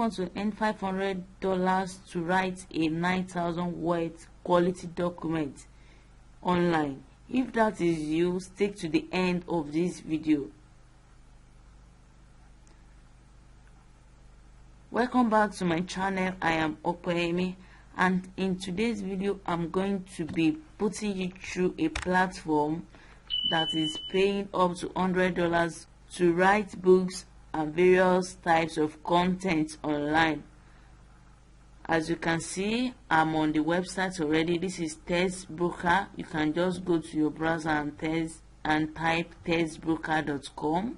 want to earn $500 to write a 9,000 word quality document online. If that is you, stick to the end of this video. Welcome back to my channel. I am Opetech, and in today's video I'm going to be putting you through a platform that is paying up to $100 to write books and various types of content online. As you can see, I'm on the website already. This is Textbroker. You can just go to your browser and type textbroker.com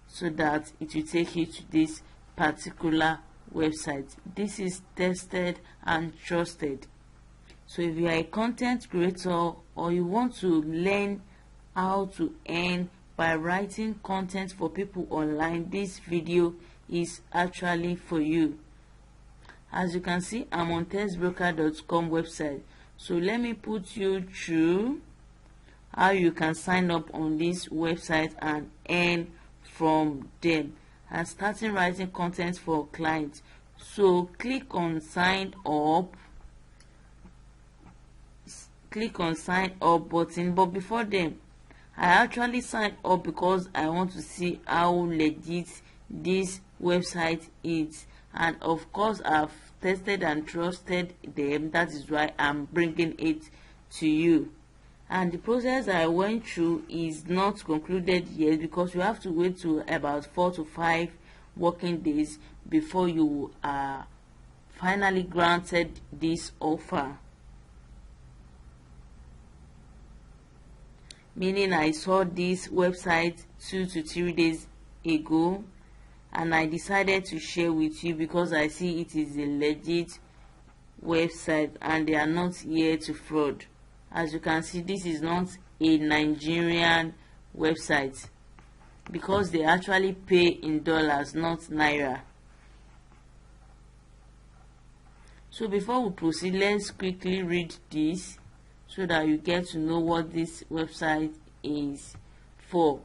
so that it will take you to this particular website. This is tested and trusted. So if you are a content creator or you want to learn how to earn by writing content for people online, this video is actually for you. As you can see, I'm on textbroker.com website. So let me put you through how you can sign up on this website and earn from them and starting writing content for clients. So click on sign up. Click on sign up button. But before then, I actually signed up because I want to see how legit this website is, and of course I've tested and trusted them. That is why I'm bringing it to you. And the process I went through is not concluded yet, because you have to wait to about 4 to 5 working days before you are finally granted this offer. Meaning I saw this website 2 to 3 days ago, and I decided to share with you because I see it is a legit website and they are not here to fraud. As you can see, this is not a Nigerian website because they actually pay in dollars, not naira. So before we proceed, let's quickly read this so that you get to know what this website is for.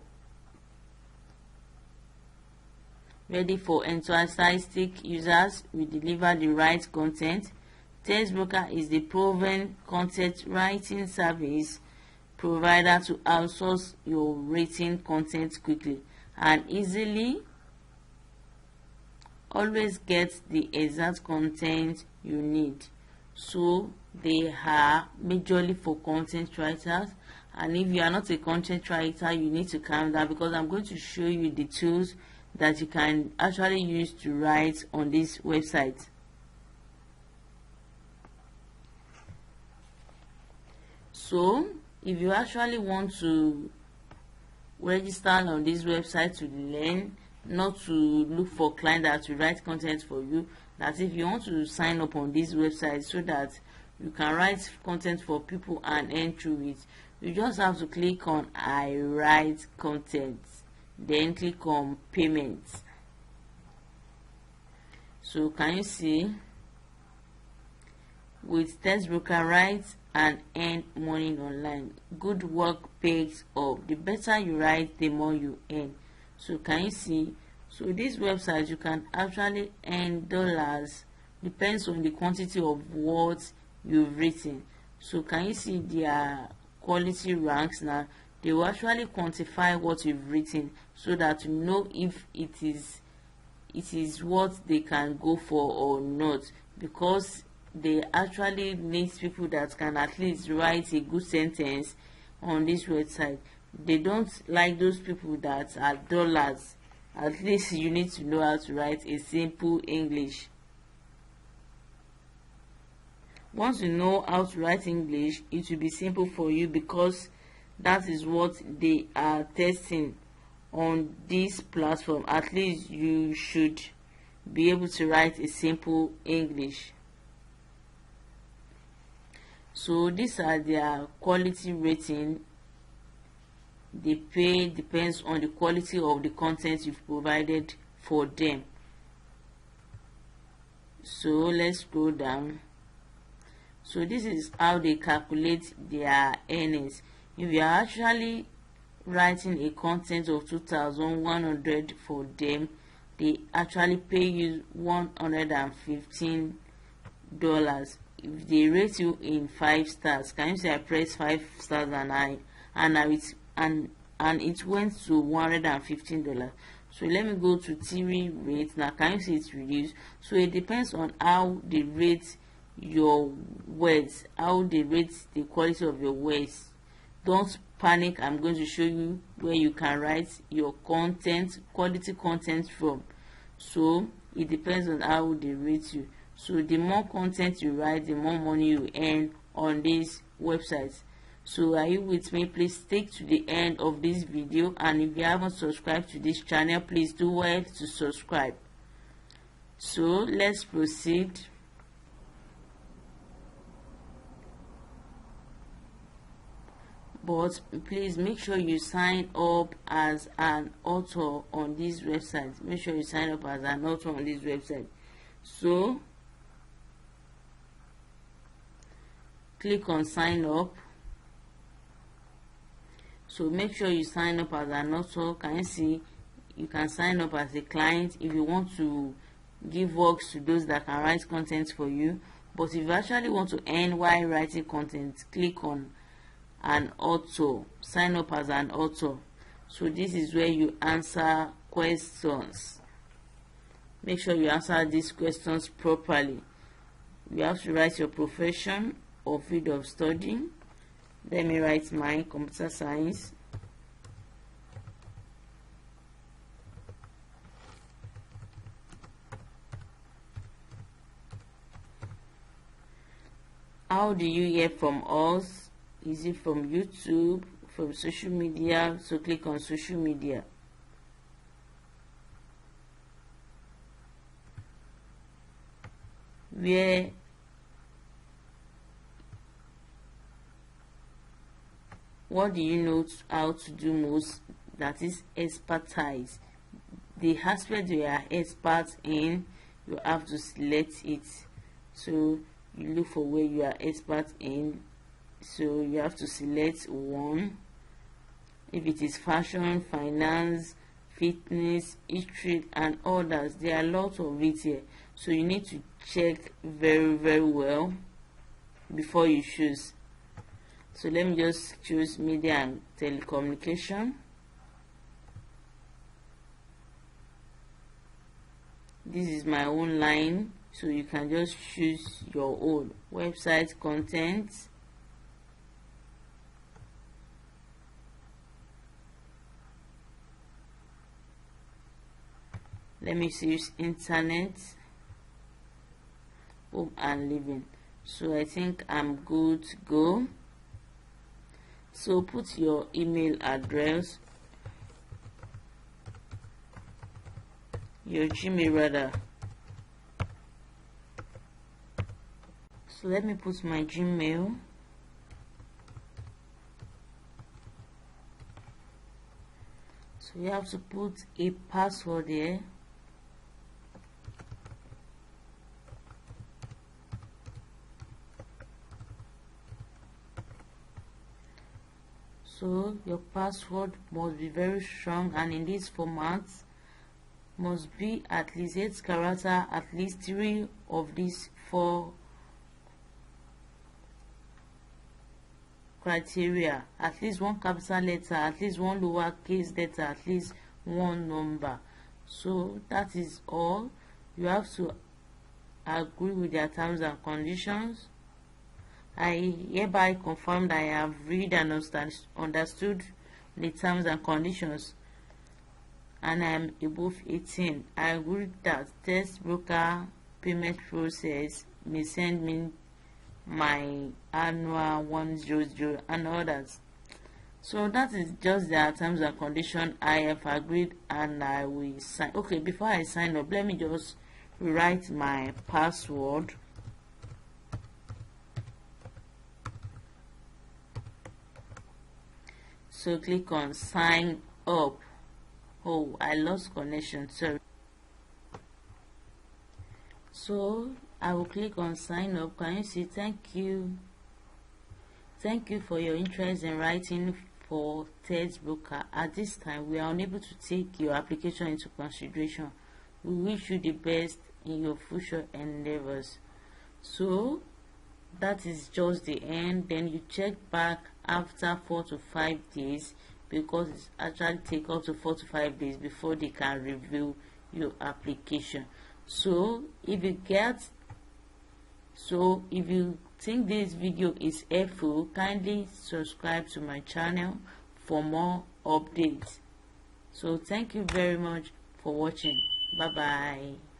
Ready for enthusiastic users. We deliver the right content. Textbroker is the proven content writing service provider to outsource your written content quickly and easily. Always get the exact content you need. So they are majorly for content writers, and if you are not a content writer, you need to calm down because I'm going to show you the tools that you can actually use to write on this website. So if you actually want to register on this website to learn, not to look for clients that will write content for you, that if you want to sign up on this website so that you can write content for people and earn through it, you just have to click on I write content, then click on payments. So can you see, with Textbroker, write and earn money online. Good work pays off. The better you write, the more you earn. So can you see, so this website you can actually earn dollars, depends on the quantity of words you've written. So can you see their quality ranks now? They will actually quantify what you've written so that you know if it is what they can go for or not, because they actually need people that can at least write a good sentence on this website. They don't like those people that are dollars. At least you need to know how to write a simple English. Once you know how to write English, it will be simple for you because that is what they are testing on this platform. At least you should be able to write a simple English. So these are their quality rating. The pay depends on the quality of the content you've provided for them. So let's scroll down. So this is how they calculate their earnings. If you are actually writing a content of 2,100 for them, they actually pay you $115. If they rate you in 5 stars, can you say I press 5 stars and it went to $115? So let me go to theory rate. Now can you see it's reduced? So it depends on how they rate your words, how they rate the quality of your words. Don't panic. I'm going to show you where you can write your content, quality content from. So it depends on how they rate you. So the more content you write, the more money you earn on these websites. So are you with me? Please stick to the end of this video, and if you haven't subscribed to this channel, please do well to subscribe. So let's proceed. But please make sure you sign up as an author on this website. Make sure you sign up as an author on this website. So click on sign up. So make sure you sign up as an author. Can you see? You can sign up as a client if you want to give works to those that can write content for you. But if you actually want to earn while writing content, click on an author. Sign up as an author. So this is where you answer questions. Make sure you answer these questions properly. You have to write your profession or field of study. Let me write my computer science. How do you hear from us? Is it from YouTube, from social media? So click on social media. Where what do you know how to do most? That is expertise. The aspect you are expert in, you have to select it. So you look for where you are expert in. So you have to select one. If it is fashion, finance, fitness, history, and others, there are lots of it here. So you need to check very well before you choose. So let me just choose media and telecommunication. This is my own line, so you can just choose your own website content. Let me choose internet, home and living. So I think I'm good to go. So put your email address, your Gmail rather. So let me put my Gmail. So you have to put a password here. So your password must be very strong, and in this format must be at least 8 characters, at least 3 of these 4 criteria, at least 1 capital letter, at least 1 lowercase letter, at least 1 number. So that is all. You have to agree with their terms and conditions. I hereby confirm that I have read and understood the terms and conditions, and I am above 18. I agree that test broker payment process may send me my annual 100 and others. So that is just their terms and conditions. I have agreed and I will sign. Okay, before I sign up, let me just write my password. So click on sign up. Oh, I lost connection, sorry. So I will click on sign up. Can you see? Thank you for your interest in writing for test broker. At this time we are unable to take your application into consideration. We wish you the best in your future endeavors. So that is just the end. Then you check back after 4 to 5 days, because it actually take up to 4 to 5 days before they can review your application. So if you think this video is helpful, kindly subscribe to my channel for more updates. So thank you very much for watching. Bye bye.